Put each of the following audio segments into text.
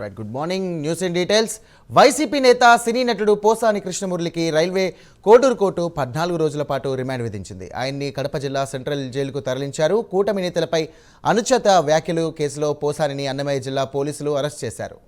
Right, good morning. News in details. YCP నేత సినీ నటుడు Posani కృష్ణమురళికి railway Koduru court 14 రోజుల పాటు రిమాండ్ విధించింది. ఆయన్ని కడప జిల్లా సెంట్రల్ జైలుకు తరలించారు. కూటమి నేతలపై అనుచిత వ్యాఖ్యలు కేసులో పోసానిని అన్నమయ్య జిల్లా పోలీసులు అరెస్ట్ చేశారు.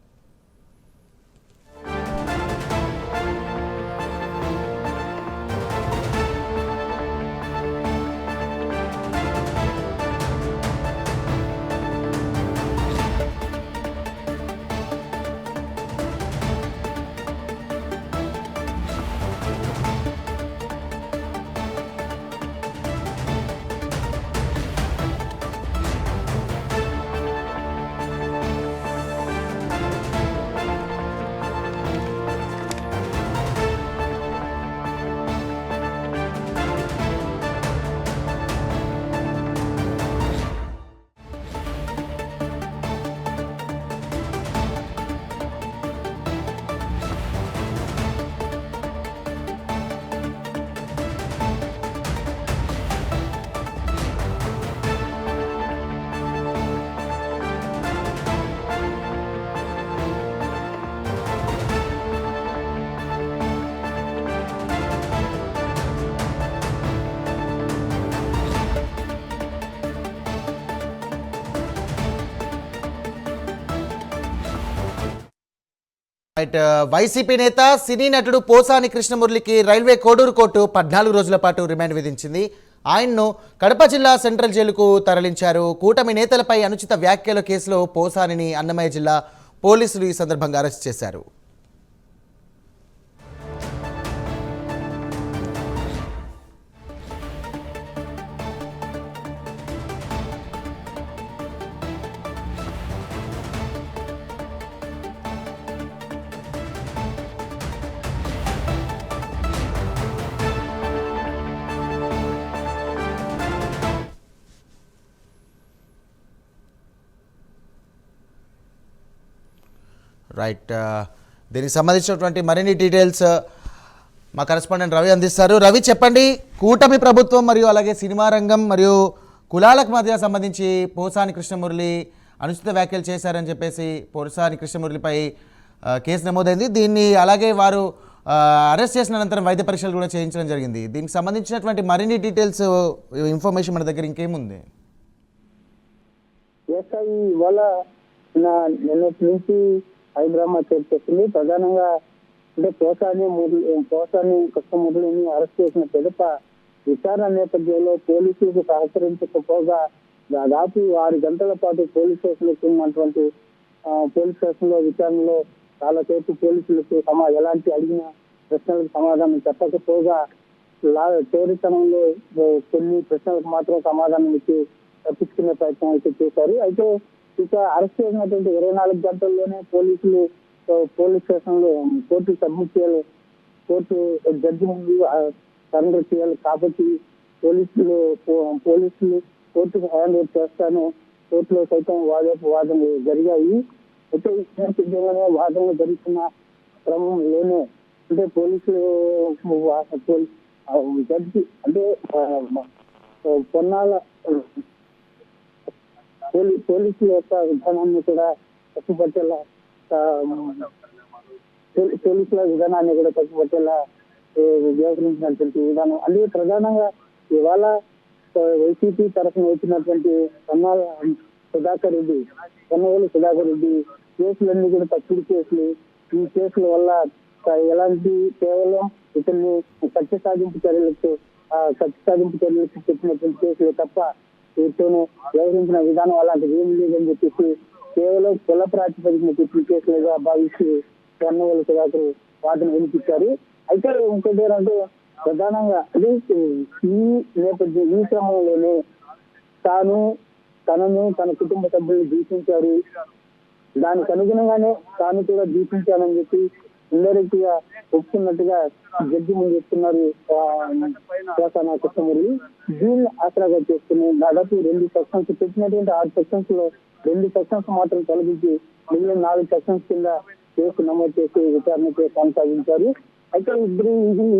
వైసీపీ నేత సినీ నటుడు పోసాని కృష్ణమురళికి రైల్వే కోడూరు కోర్టు 14 రోజుల పాటు రిమాండ్ విధించింది. ఆయన్ను కడప జిల్లా సెంట్రల్ జైలుకు తరలించారు. కూటమి నేతలపై అనుచిత వ్యాఖ్యల కేసులో పోసానిని అన్నమయ్య జిల్లా పోలీసులు ఈ సందర్భంగా అరెస్ట్ చేశారు. రైట్, దీనికి సంబంధించినటువంటి మరిన్ని డీటెయిల్స్ మా కరెస్పాండెంట్ రవి అందిస్తారు. రవి, చెప్పండి, కూటమి ప్రభుత్వం మరియు అలాగే సినిమా రంగం మరియు కులాలకు మధ్య సంబంధించి పోసాని కృష్ణమురళి అనుచిత వ్యాఖ్యలు చేశారని చెప్పేసి పోసాని కృష్ణమురళిపై కేసు నమోదైంది. దీన్ని అలాగే వారు అరెస్ట్ చేసిన అనంతరం వైద్య పరీక్షలు కూడా చేయించడం జరిగింది. దీనికి సంబంధించినటువంటి మరిన్ని డీటెయిల్స్ ఇన్ఫర్మేషన్ మన దగ్గర ఇంకేముంది? హైదరాబాద్ చేస్తుంది. ప్రధానంగా అంటే పోసాని కృష్ణమురళిని అరెస్ట్ చేసిన పిదప విచారణ నేపథ్యంలో పోలీసులకు సహకరించకపోగా దాదాపు 6 గంటల పాటు పోలీస్ స్టేషన్లకు ఉన్నటువంటి పోలీస్ స్టేషన్ లో విచారణలో చాలాసేపు పోలీసులకు ఎలాంటి అడిగిన ప్రశ్నలకు సమాధానం చెప్పకపోగా చివరితనంలో కొన్ని ప్రశ్నలకు మాత్రం సమాధానం ఇచ్చి తప్పించుకునే ప్రయత్నం అయితే చేశారు. అయితే ఇక అరెస్ట్ చేసినటువంటి 24 గంటల్లోనే పోలీసులు పోలీస్ స్టేషన్ లో కోర్టు సబ్మిట్ చేయాలి, కోర్టు జడ్జి ముందు సరెండర్ చేయాలి. కాబట్టి పోలీసులు కోర్టుకు హ్యాండ్ ఓవర్ చేస్తాను కోర్టులో సైతం వాదనలు జరిగాయి. అయితే సిద్ధంగానే వాదనలు జరుగుతున్న క్రమంలోనే అంటే పోలీసులు జడ్జి అంటే కొన్నాళ్ళ పోలీసుల యొక్క విధానాన్ని కూడా తప్పుపట్టేలా వ్యవహరించినటువంటి విధానం అంటే ప్రధానంగా ఇవాళ వైసీపీ తరఫున వచ్చినటువంటి కొన్నవేలు సుధాకర్ రెడ్డి కేసులన్నీ కూడా తప్పుడు కేసులు. ఈ కేసుల వల్ల ఎలాంటి కేవలం ఇతన్ని కక్ష సాధింపు చర్యలకు చెప్పినటువంటి కేసులు తప్ప వీటితోనే వ్యవహరించిన విధానం అలాంటిది ఏమి లేదని చెప్పేసి కేవలం కుల ప్రాతిపదికన చెప్పిన కేసులుగా భావిస్తూ కొన్నవేలు సుధాకర్ వాదన వినిపించారు. అయితే ఇంకోటి ఏంటంటే ప్రధానంగా అది ఈ నేపథ్యం ఈ క్రమంలోనే తనను తన కుటుంబ సభ్యులను దూషించారు, దానికి అనుగుణంగానే తాను కూడా దూషించానని చెప్పి ఇండైరెక్ట్ గా ఒప్పుకున్నట్టుగా జడ్జి ముందు చెప్తున్నారు పోసాని కృష్ణమురళి. దీన్ని ఆసరాగా చేసుకుని దాదాపు 2 సెక్షన్స్ పెట్టినటువంటి 6 సెక్షన్స్ లో 2 సెక్షన్స్ మాత్రం తొలగించి మిగిలిన 4 సెక్షన్స్ కింద కేసు నమోదు చేసి విచారణకు కొనసాగించారు. అయితే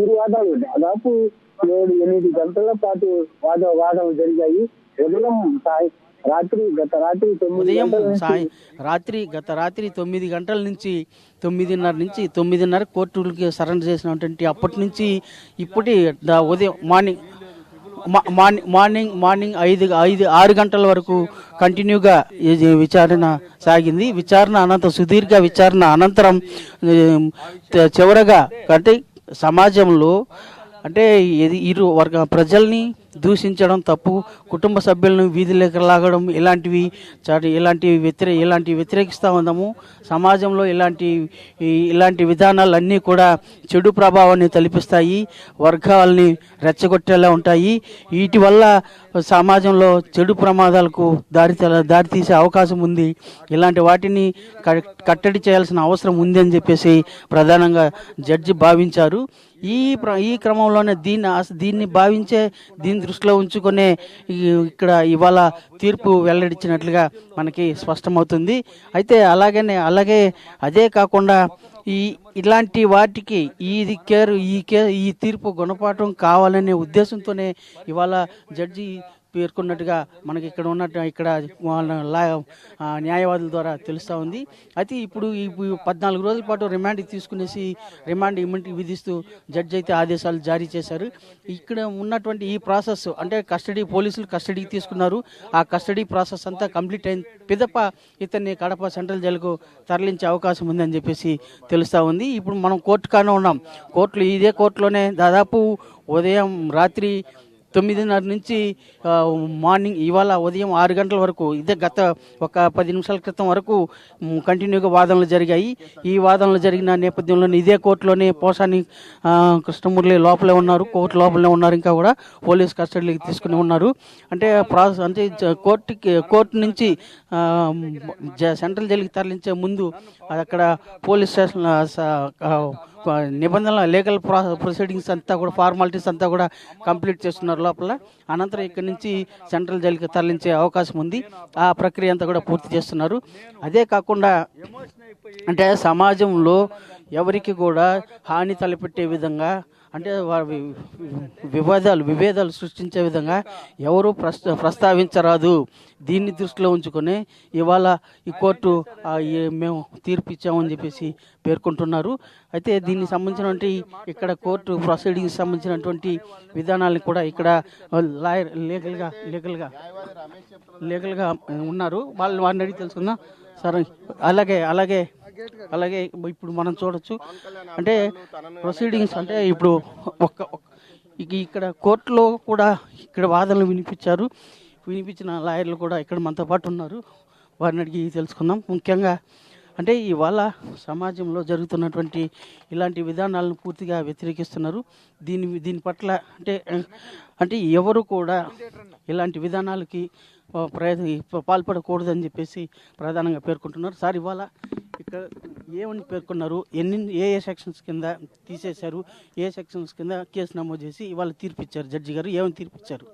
ఇరు వాదాలు దాదాపు 7-8 గంటల పాటు వాదనలు జరిగాయి. ఉదయం గత రాత్రి 9 ఉదయం గంటల నుంచి గత రాత్రి 9 గంటల నుంచి 9:30 కోర్టులకి సరెండర్ చేసినటువంటి అప్పటి నుంచి ఇప్పటి ఉదయం మార్నింగ్ 6 గంటల వరకు కంటిన్యూగా విచారణ సాగింది. సుదీర్ఘ విచారణ అనంతరం చివరగా అంటే సమాజంలో అంటే ఇరు వర్గ ప్రజల్ని దూషించడం తప్పు, కుటుంబ సభ్యులను వీధిలోకి లాగడం ఇలాంటివి వ్యతిరేకిస్తూ ఉన్నాము. సమాజంలో ఇలాంటి విధానాలన్నీ కూడా చెడు ప్రభావాన్ని తలపిస్తాయి, వర్గాలని రెచ్చగొట్టేలా ఉంటాయి. వీటి వల్ల సమాజంలో చెడు ప్రమాదాలకు దారితీసే అవకాశం ఉంది. ఇలాంటి వాటిని కట్టడి చేయాల్సిన అవసరం ఉంది అని చెప్పేసి ప్రధానంగా జడ్జి భావించారు. ఈ క్రమంలోనే దీన్ని దీన్ని దృష్టిలో ఉంచుకునే ఇక్కడ ఇవాళ తీర్పు వెల్లడించినట్లుగా మనకి స్పష్టమవుతుంది. అయితే అదే కాకుండా ఇలాంటి వాటికి ఈ తీర్పు గుణపాఠం కావాలనే ఉద్దేశంతోనే ఇవాళ జడ్జి పేర్కొన్నట్టుగా మనకి ఇక్కడ న్యాయవాదుల ద్వారా తెలుస్తూ ఉంది. అయితే ఇప్పుడు 14 రోజుల పాటు రిమాండ్ ఇమ్యూనిటీ విధిస్తూ జడ్జి అయితే ఆదేశాలు జారీ చేశారు. ఇక్కడ ఉన్నటువంటి ఈ ప్రాసెస్ అంటే పోలీసులు కస్టడీకి తీసుకున్నారు. ఆ కస్టడీ ప్రాసెస్ అంతా కంప్లీట్ అయిన పిదప ఇతన్ని కడప సెంట్రల్ జైలుకు తరలించే అవకాశం ఉందని చెప్పేసి తెలుస్తూ ఉంది. ఇప్పుడు మనం కోర్టుగానే ఉన్నాం. ఇదే కోర్టులోనే దాదాపు రాత్రి 9:30 నుంచి మార్నింగ్ ఇవాళ ఉదయం 6 గంటల వరకు గత ఒక 10 నిమిషాల క్రితం వరకు కంటిన్యూగా వాదనలు జరిగాయి. ఈ వాదనలు జరిగిన నేపథ్యంలో ఇదే కోర్టులోనే పోసాని కృష్ణమురళి కోర్టు లోపలనే ఉన్నారు. ఇంకా కూడా పోలీస్ కస్టడీకి తీసుకుని ఉన్నారు. అంటే కోర్టు నుంచి సెంట్రల్ జైలుకి తరలించే ముందు అక్కడ పోలీస్ స్టేషన్ నిబంధనల లీగల్ ప్రొసీడింగ్స్ అంతా కూడా ఫార్మాలిటీస్ అంతా కూడా కంప్లీట్ చేస్తున్నారు లోపల. అనంతరం ఇక్కడి నుంచి సెంట్రల్ జైలుకి తరలించే అవకాశం ఉంది. ఆ ప్రక్రియ అంతా కూడా పూర్తి చేస్తున్నారు. అదే కాకుండా అంటే సమాజంలో ఎవరికి కూడా హాని తలపెట్టే విధంగా అంటే విభేదాలు సృష్టించే విధంగా ఎవరు ప్రస్తావించరాదు. దీన్ని దృష్టిలో ఉంచుకొని ఇవాళ ఈ కోర్టు మేము తీర్పు ఇచ్చామని చెప్పేసి పేర్కొంటున్నారు. అయితే దీనికి సంబంధించినటువంటి ఇక్కడ కోర్టు ప్రొసీడింగ్స్ సంబంధించినటువంటి విధానాలను కూడా ఇక్కడ లాయర్ లీగల్గా ఉన్నారు. వారిని అడిగి తెలుసుకుందాం. సరే, అలాగే ఇప్పుడు మనం చూడొచ్చు అంటే ప్రొసీడింగ్స్ అంటే ఇప్పుడు ఇక్కడ కోర్టులో కూడా ఇక్కడ వాదనలు వినిపించిన లాయర్లు కూడా ఇక్కడ మనతో పాటు ఉన్నారు. వారిని అడిగి తెలుసుకుందాం. ముఖ్యంగా అంటే ఇవాళ సమాజంలో జరుగుతున్నటువంటి ఇలాంటి విధానాలను పూర్తిగా వ్యతిరేకిస్తున్నారు. దీని పట్ల అంటే ఎవరు కూడా ఇలాంటి విధానాలకి పాల్పడకూడదని చెప్పేసి ప్రధానంగా పేర్కొంటున్నారు. సార్, ఇవాళ ఇక్కడ ఏమని పేర్కొన్నారు? ఏ సెక్షన్స్ కింద తీసేశారు? ఏ సెక్షన్స్ కింద కేసు నమోదు చేసి ఇవాళ తీర్పిచ్చారు? జడ్జి గారు ఏమని తీర్పిచ్చారు?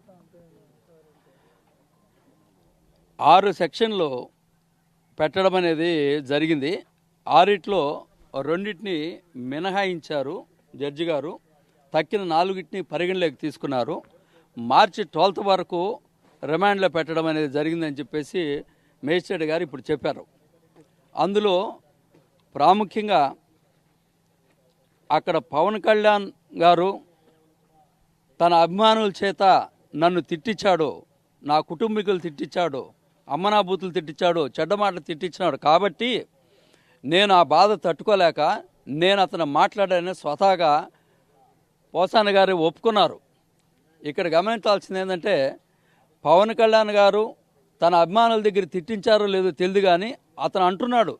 6 సెక్షన్లు పెట్టడం అనేది జరిగింది. 6 2 మినహాయించారు జడ్జి గారు. తక్కిన 4 పరిగణలోకి తీసుకున్నారు. మార్చి 12 వరకు రిమాండ్లో పెట్టడం అనేది జరిగిందని చెప్పేసి మేజిస్ట్రేట్ గారు ఇప్పుడు చెప్పారు. అందులో ప్రాముఖ్యంగా అక్కడ పవన్ కళ్యాణ్ గారు తన అభిమానుల చేత నన్ను తిట్టించాడు, నా కుటుంబీకులు తిట్టించాడు, అమ్మనాబూతులు తిట్టించాడు, చెడ్డ మాటలు తిట్టించినాడు. కాబట్టి నేను ఆ బాధ తట్టుకోలేక నేను అతను మాట్లాడానని స్వతహాగా పోసాని గారు ఒప్పుకున్నారు. ఇక్కడ గమనించాల్సింది ఏంటంటే పవన్ కళ్యాణ్ గారు తన అభిమానుల దగ్గర తిట్టించారో లేదో తెలియదు, కానీ అతను అంటున్నాడు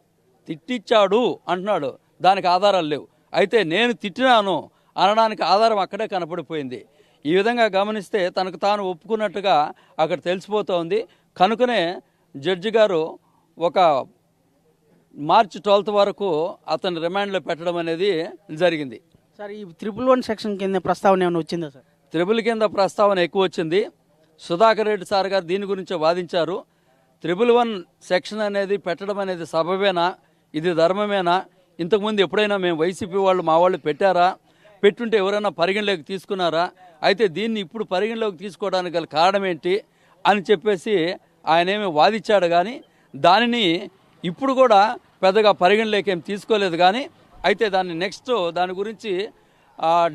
తిట్టించాడు అంటున్నాడు. దానికి ఆధారాలు లేవు. అయితే నేను తిట్టినాను అనడానికి ఆధారం అక్కడే కనపడిపోయింది. ఈ విధంగా గమనిస్తే తనకు తాను ఒప్పుకున్నట్టుగా అక్కడ తెలిసిపోతోంది. కనుకనే జడ్జి గారు ఒక మార్చి 12 వరకు అతను రిమాండ్లో పెట్టడం అనేది జరిగింది. సార్, ఈ 111 సెక్షన్ కింద ప్రస్తావన ఏమైనా వచ్చిందా సార్? 3 కింద ప్రస్తావన ఎక్కువ వచ్చింది. సుధాకర్ రెడ్డి సార్ గారు దీని గురించి వాదించారు. 111 సెక్షన్ అనేది పెట్టడం అనేది సబబేనా, ఇది ధర్మమేనా, ఇంతకుముందు ఎప్పుడైనా మేము వైసీపీ వాళ్ళు మా వాళ్ళు పెట్టారా, పెట్టుంటే ఎవరైనా పరిగణలోకి తీసుకున్నారా, అయితే దీన్ని ఇప్పుడు పరిగణలోకి తీసుకోవడానికి గల కారణం ఏంటి అని చెప్పేసి ఆయనేమి వాదించాడు కానీ దానిని ఇప్పుడు కూడా పెద్దగా పరిగణలోకి ఏం తీసుకోలేదు. కానీ అయితే దాన్ని నెక్స్ట్ దాని గురించి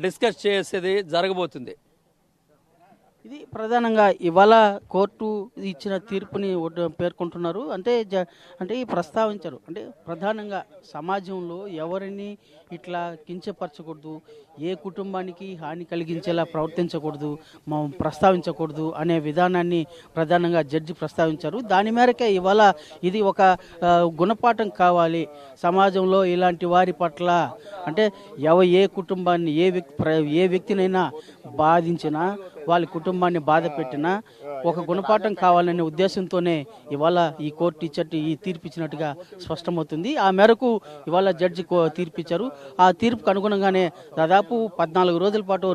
డిస్కస్ చేసేది జరగబోతుంది. ఇది ప్రధానంగా ఇవాళ కోర్టు ఇచ్చిన తీర్పుని పేర్కొంటున్నారు. అంటే ఈ ప్రస్తావించారు. అంటే ప్రధానంగా సమాజంలో ఎవరిని ఇట్లా కించపరచకూడదు, ఏ కుటుంబానికి హాని కలిగించేలా ప్రవర్తించకూడదు, ప్రస్తావించకూడదు అనే విధానాన్ని ప్రధానంగా జడ్జి ప్రస్తావించారు. దాని మేరకే ఇవాళ ఇది ఒక గుణపాఠం కావాలి సమాజంలో ఇలాంటి వారి పట్ల. అంటే ఏ కుటుంబాన్ని ఏ వ్యక్తినైనా బాధించినా వాళ్ళ కుటుంబాన్ని బాధ పెట్టినా ఒక గుణపాఠం కావాలనే ఉద్దేశంతోనే ఇవాళ ఈ కోర్టు ఈ తీర్పు ఇచ్చినట్టుగా స్పష్టమవుతుంది. ఆ మేరకు ఇవాళ జడ్జి తీర్పిచ్చారు. ఆ తీర్పుకు అనుగుణంగానే దాదాపు 14 రోజుల పాటు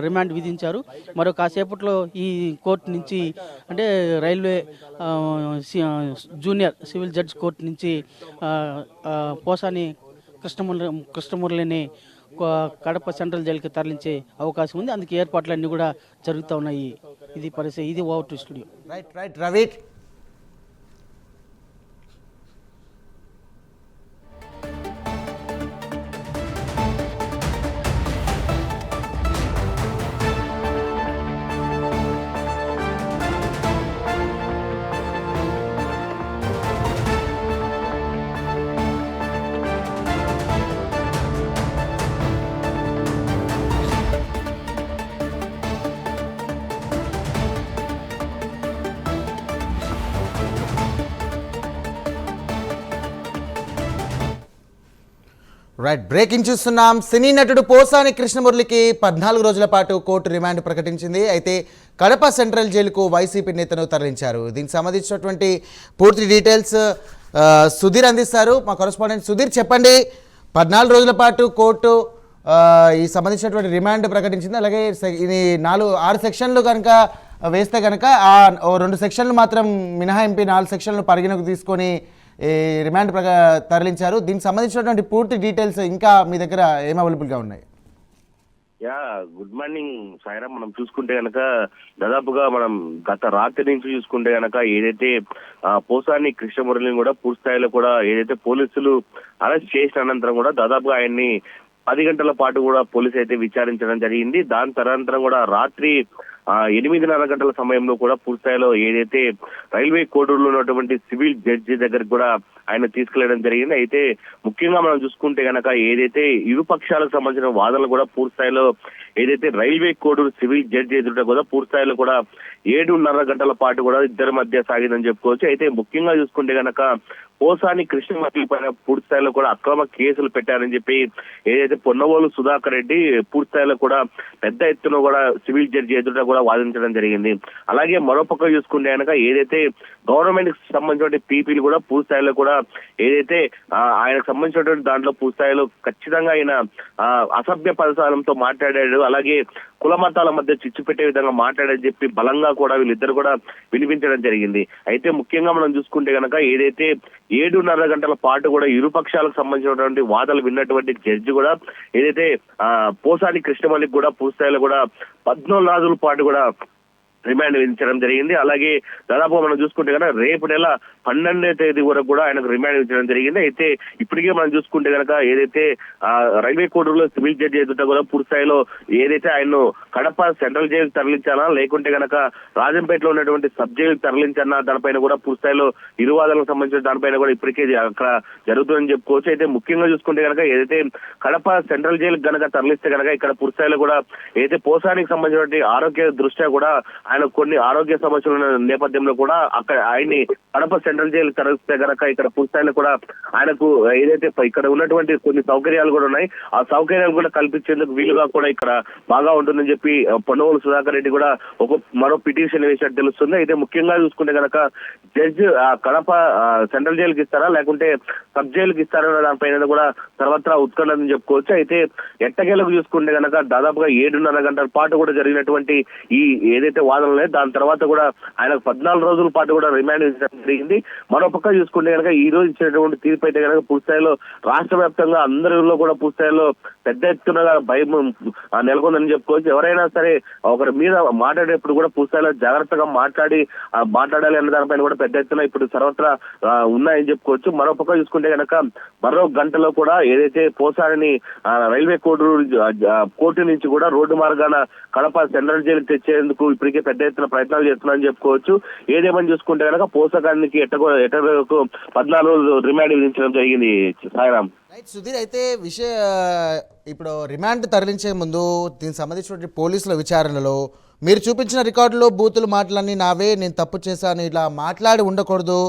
రిమాండ్ విధించారు. మరో కాసేపట్లో ఈ కోర్టు నుంచి అంటే railway junior civil judge court నుంచి పోసాని కృష్ణమురళిని కడప సెంట్రల్ జైలుకి తరలించే అవకాశం ఉంది. అందుకే ఏర్పాట్లన్నీ కూడా జరుగుతూ ఉన్నాయి. ఇది పరిస్థితి. ఇది over to studio. Right Ravi. Breaking చూస్తున్నాం. సినీ నటుడు పోసాని కృష్ణమురళికి 14 రోజుల పాటు కోర్టు రిమాండ్ ప్రకటించింది. అయితే కడప సెంట్రల్ జైలుకు వైసీపీ నేతను తరలించారు. దీనికి సంబంధించినటువంటి పూర్తి డీటెయిల్స్ సుధీర్ అందిస్తారు. మా కరెస్పాండెంట్ సుధీర్, చెప్పండి. 14 రోజుల పాటు కోర్టు ఈ సంబంధించినటువంటి రిమాండ్ ప్రకటించింది. అలాగే ఇది 6 సెక్షన్లు కనుక వేస్తే కనుక ఆ 2 సెక్షన్లు మాత్రం మినహాయింపి 4 సెక్షన్లు పరిగణకు తీసుకొని ఈ రిమాండ్ తరలించారు. దీనికి సంబంధించినటువంటి పూర్తి డీటెయిల్స్ ఇంకా మీ దగ్గర ఏం అవైలబుల్గా ఉన్నాయి? Good morning Sairam. మనం చూసుకుంటే గనక దాదాపుగా మనం గత రాత్రి నుంచి చూసుకుంటే గనక ఏదైతే పోసాని కృష్ణమురళిని కూడా పూర్తి స్థాయిలో కూడా ఏదైతే పోలీసులు అరెస్ట్ చేసిన అనంతరం కూడా దాదాపుగా ఆయన్ని 10 గంటల పాటు కూడా పోలీసు అయితే విచారించడం జరిగింది. దాని తదనంతరం కూడా రాత్రి 8:30 గంటల సమయంలో కూడా పూర్తిస్థాయిలో ఏదైతే రైల్వే కోడూరులో ఉన్నటువంటి సివిల్ జడ్జి దగ్గరకు కూడా ఆయన తీసుకెళ్లడం జరిగింది. అయితే ముఖ్యంగా మనం చూసుకుంటే గనక ఏదైతే ఇరు పక్షాలకు సంబంధించిన వాదనలు కూడా పూర్తిస్థాయిలో ఏదైతే రైల్వే కోడూరు సివిల్ జడ్జి ఎదుట కూడా పూర్తిస్థాయిలో కూడా 7:30 గంటల పాటు కూడా ఇద్దరి మధ్య సాగిందని చెప్పుకోవచ్చు. అయితే ముఖ్యంగా చూసుకుంటే గనక పోసాని కృష్ణమురళి పైన పూర్తి స్థాయిలో కూడా అక్రమ కేసులు పెట్టారని చెప్పి ఏదైతే పొన్నవోలు సుధాకర్ రెడ్డి పూర్తి స్థాయిలో కూడా పెద్ద ఎత్తున కూడా సివిల్ జడ్జి ఎదుట కూడా వాదించడం జరిగింది. అలాగే మరోపక్క చూసుకుంటే కనుక ఏదైతే గవర్నమెంట్ కి సంబంధించిన పీపీలు కూడా పూర్తి స్థాయిలో కూడా ఏదైతే ఆయనకు సంబంధించినటువంటి దాంట్లో పూర్తి స్థాయిలో ఖచ్చితంగా ఆయన అసభ్య పదజాలంతో మాట్లాడాడు, అలాగే కుల మతాల మధ్య చిచ్చు పెట్టే విధంగా మాట్లాడని చెప్పి బలంగా కూడా వీళ్ళిద్దరు కూడా వినిపించడం జరిగింది. అయితే ముఖ్యంగా మనం చూసుకుంటే కనుక ఏదైతే 7:30 గంటల పాటు కూడా ఇరు పక్షాలకు సంబంధించినటువంటి వాదనలు విన్నటువంటి జడ్జి కూడా ఏదైతే పోసాని కృష్ణమురళికి కూడా పూర్తి స్థాయిలో కూడా 14 రోజుల పాటు కూడా రిమాండ్ విధించడం జరిగింది. అలాగే దాదాపు మనం చూసుకుంటే కనుక రేపు నెల 12వ తేదీ వరకు కూడా ఆయనకు రిమాండ్ విధించడం జరిగింది. అయితే ఇప్పటికే మనం చూసుకుంటే కనుక ఏదైతే రైల్వే కోర్టులో సివిల్ జడ్జి ఎదుట కూడా పూర్తి స్థాయిలో ఏదైతే ఆయన్ను కడప సెంట్రల్ జైలు తరలించాలా లేకుంటే కనుక రాజంపేటలో ఉన్నటువంటి సబ్ జైలు తరలించాలా దానిపైన కూడా పూర్తి స్థాయిలో ఇరు వాదనలకు సంబంధించిన దానిపైన కూడా ఇప్పటికే అక్కడ జరుగుతుందని చెప్పుకోవచ్చు. అయితే ముఖ్యంగా చూసుకుంటే కనుక ఏదైతే కడప సెంట్రల్ జైలు కనుక తరలిస్తే కనుక ఇక్కడ పూర్తి స్థాయిలో కూడా ఏదైతే పోసానికి సంబంధించినటువంటి ఆరోగ్య దృష్ట్యా కూడా ఆయన కొన్ని ఆరోగ్య సమస్యల నేపథ్యంలో కూడా అక్కడ ఆయన్ని కడప సెంట్రల్ జైలు తరలిస్తే కనుక ఇక్కడ పూర్తి స్థాయిలో కూడా ఆయనకు ఏదైతే ఇక్కడ ఉన్నటువంటి కొన్ని సౌకర్యాలు కూడా ఉన్నాయి, ఆ సౌకర్యాలు కూడా కల్పించేందుకు వీలుగా కూడా ఇక్కడ బాగా ఉంటుందని చెప్పి పొన్నవోలు సుధాకర్ రెడ్డి కూడా మరో పిటిషన్ వేసినట్టు తెలుస్తుంది. అయితే ముఖ్యంగా చూసుకుంటే కనుక జడ్జి కడప సెంట్రల్ జైలుకి ఇస్తారా లేకుంటే సబ్ జైలుకి ఇస్తారా దానిపైన కూడా సర్వత్రా ఉత్కంఠని చెప్పుకోవచ్చు. అయితే ఎట్టకేలకు చూసుకుంటే కనుక దాదాపుగా 7:30 గంటల పాటు కూడా జరిగినటువంటి ఈ ఏదైతే వాదన వాదనలే. దాని తర్వాత కూడా ఆయనకు 14 రోజుల పాటు కూడా రిమాండ్ ఇచ్చడం జరిగింది. మరోపక్క చూసుకుంటే కనుక ఈ రోజు ఇచ్చినటువంటి తీర్పు అయితే కనుక పూర్తిస్థాయిలో రాష్ట్ర వ్యాప్తంగా అందరిలో కూడా పూర్తిస్థాయిలో పెద్ద ఎత్తున భయం నెలకొందని చెప్పుకోవచ్చు. ఎవరైనా సరే ఒకరి మీద మాట్లాడేప్పుడు కూడా పూర్తిస్థాయిలో జాగ్రత్తగా మాట్లాడాలి అన్న దానిపైన కూడా పెద్ద ఎత్తున ఇప్పుడు సర్వత్రా ఉన్నాయని చెప్పుకోవచ్చు. మరోపక్క చూసుకుంటే కనుక మరో గంటలో కూడా ఏదైతే పోసారిని రైల్వే కోర్టు నుంచి కూడా రోడ్డు మార్గాన కడప సెంట్రల్ జైలుకి తెచ్చేందుకు ఇప్పటికే పెద్ద ఎత్తున ప్రయత్నాలు చేస్తున్నారని చెప్పుకోవచ్చు. ఏదేమని చూసుకుంటే కనుక పోసకానికి ఎట్టకు 14 రోజులు రిమాండ్ విధించడం జరిగింది. సాయిరామ్. రైట్ సుధీర్, అయితే ఇప్పుడు రిమాండ్ తరలించే ముందు దీనికి సంబంధించిన పోలీసుల విచారణలో మీరు చూపించిన రికార్డులో బూతులు మాటలన్నీ నావే, నేను తప్పు చేశాను, ఇలా మాట్లాడి ఉండకూడదు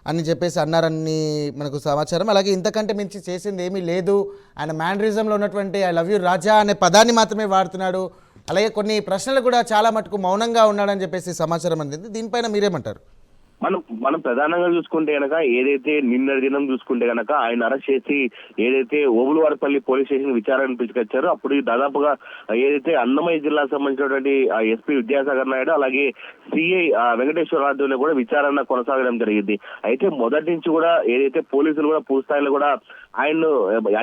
అని చెప్పేసి అన్నారని మనకు సమాచారం. అలాగే ఇంతకంటే మించి చేసింది ఏమీ లేదు, ఆయన మ్యానరిజంలో ఉన్నటువంటి ఐ లవ్ యూ రాజా అనే పదాన్ని మాత్రమే వాడుతున్నాడు, అలాగే కొన్ని ప్రశ్నలు కూడా చాలా మటుకు మౌనంగా ఉన్నాడని చెప్పేసి సమాచారం అందింది. దీనిపైన మీరేమంటారు? మనం ప్రధానంగా చూసుకుంటే గనక ఏదైతే నిన్న దినం చూసుకుంటే గనక ఆయన అరెస్ట్ చేసి ఏదైతే ఓబులవారిపల్లి పోలీస్ స్టేషన్ విచారణ పిలుచుకొచ్చారో అప్పుడు దాదాపుగా ఏదైతే అన్నమయ్య జిల్లాకు సంబంధించినటువంటి ఎస్పీ విద్యాసాగర్ నాయుడు అలాగే సిఐ వెంకటేశ్వర ఆధ్వర్యంలో కూడా విచారణ కొనసాగడం జరిగింది. అయితే మొదటి నుంచి కూడా ఏదైతే పోలీసులు కూడా పూర్తిస్థాయిలో కూడా ఆయన్ను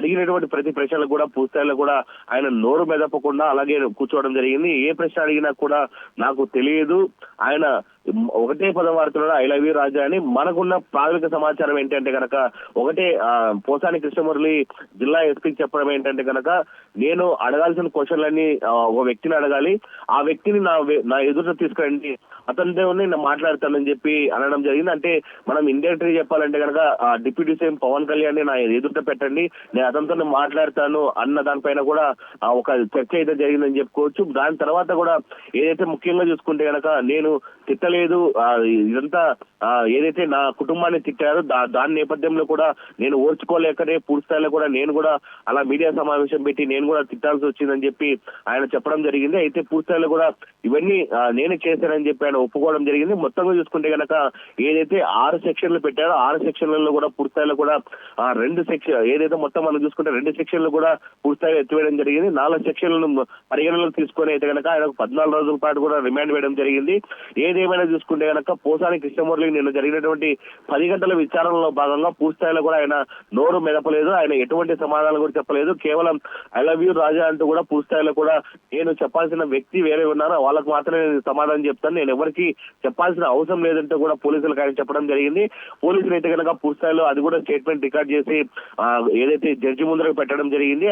అడిగినటువంటి ప్రతి ప్రశ్నలకు కూడా పూర్తిస్థాయిలో కూడా ఆయన నోరు మెదపకుండా అలాగే కూర్చోవడం జరిగింది. ఏ ప్రశ్న అడిగినా కూడా నాకు తెలియదు, ఆయన ఒకటే పదం వాడుతున్నాడు ఐ లవ్ యూ రాజా అని. మనకున్న ప్రాథమిక సమాచారం ఏంటంటే కనుక ఒకటే పోసాని కృష్ణమురళి జిల్లా ఎస్పీకి చెప్పడం ఏంటంటే కనుక నేను అడగాల్సిన క్వశ్చన్లన్నీ ఒక వ్యక్తిని అడగాలి, ఆ వ్యక్తిని నా ఎదుట తీసుకురండి, అతనితో నేను మాట్లాడతానని చెప్పి అనడం జరిగింది. అంటే మనం ఇండైరెక్ట్గా చెప్పాలంటే కనుక డిప్యూటీ సీఎం పవన్ కళ్యాణ్ నా ఎదుట పెట్టండి, నేను అతనితో మాట్లాడతాను అన్న దానిపైన కూడా ఒక చర్చ అయితే జరిగిందని చెప్పుకోవచ్చు. దాని తర్వాత కూడా ఏదైతే ముఖ్యంగా చూసుకుంటే కనుక నేను తిట్టలేదు, ఇదంతా ఏదైతే నా కుటుంబాన్ని తిట్టారో దాని నేపథ్యంలో కూడా నేను ఓర్చుకోలేకనే పూర్తిస్థాయిలో కూడా నేను కూడా అలా మీడియా సమావేశం పెట్టి నేను కూడా తిట్టాల్సి వచ్చిందని చెప్పి ఆయన చెప్పడం జరిగింది. అయితే పూర్తిస్థాయిలో కూడా ఇవన్నీ నేనే చేశానని చెప్పి ఆయన ఒప్పుకోవడం జరిగింది. మొత్తంగా చూసుకుంటే కనుక ఏదైతే 6 సెక్షన్లు పెట్టారో 6 సెక్షన్లలో కూడా పూర్తిస్థాయిలో కూడా 2 సెక్షన్ ఏదైతే మొత్తం మనం చూసుకుంటే 2 సెక్షన్లు కూడా పూర్తిస్థాయిలో ఎత్తివేయడం జరిగింది. 4 సెక్షన్లను పరిగణలోకి తీసుకొని అయితే కనుక ఆయనకు 14 రోజుల పాటు కూడా రిమాండ్ వేయడం జరిగింది. ఏదేమైనా చూసుకుంటే కనుక పోసాని కృష్ణమురళి నిన్న జరిగినటువంటి 10 గంటల విచారణలో భాగంగా పూర్తిస్థాయిలో కూడా ఆయన నోరు మెదపలేదు, ఆయన ఎటువంటి సమాధానం కూడా చెప్పలేదు. కేవలం ఐ లవ్ యూ రాజా అంటూ కూడా పూర్తిస్థాయిలో కూడా నేను చెప్పాల్సిన వ్యక్తి వేరే ఉన్నారో వాళ్ళకు మాత్రమే నేను సమాధానం చెప్తాను, నేను ఎవరికి చెప్పాల్సిన అవసరం లేదంటూ కూడా పోలీసులకు ఆయన చెప్పడం జరిగింది. పోలీసులు అయితే కనుక పూర్తిస్థాయిలో అది కూడా స్టేట్మెంట్ రికార్డ్ చేసి ఏదైతే జడ్జి ముందరకు పెట్టడం జరిగింది.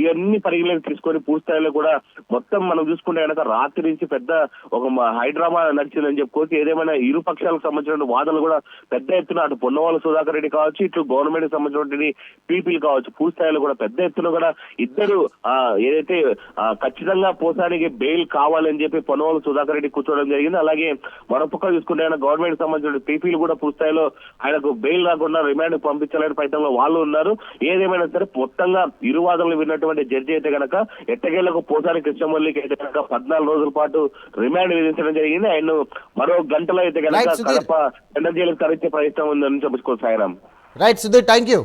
ఇవన్నీ పరిగణలోకి తీసుకొని పూర్తిస్థాయిలో కూడా మొత్తం మనం చూసుకుంటే కనుక రాత్రి నుంచి పెద్ద ఒక హైడ్రామా నడిచిందని చెప్పుకోవచ్చు. ఏదేమైనా ఇరు పక్షాలకు సంబంధించిన వాదనలు కూడా పెద్ద ఎత్తున అటు పొన్నవాళ్ళ సుధాకర్ రెడ్డి కావచ్చు, ఇటు గవర్నమెంట్ సంబంధించినటువంటి పీపీలు కావచ్చు, పూర్తిస్థాయిలో కూడా పెద్ద ఎత్తున కూడా ఇద్దరు ఏదైతే ఖచ్చితంగా పోసానికి బెయిల్ కావాలని చెప్పి పొన్నవాళ్ళ సుధాకర్ రెడ్డి కూర్చోవడం జరిగింది. అలాగే మరొక చూసుకుంటే గవర్నమెంట్ సంబంధించిన పీపీలు కూడా పూర్తిస్థాయిలో ఆయనకు బెయిల్ రాకుండా రిమాండ్ పంపించాలని ప్రయత్నంలో వాళ్ళు ఉన్నారు. ఏదేమైనా సరే మొత్తంగా ఇరు వాదనలు విన్నటువంటి జడ్జి అయితే కనుక ఎట్టకేళ్లకు పోసాని కృష్ణమురళికి అయితే కనుక 14 రోజుల పాటు రిమాండ్ విధించడం జరిగింది. ఆయన మరో గంటలో అయితే కనుక కడప సెంట్రల్ జైలుకు తరలించే ప్రయత్నం ఉందని చెప్పుకోవచ్చు. Sairam. Right Sudheer, thank you.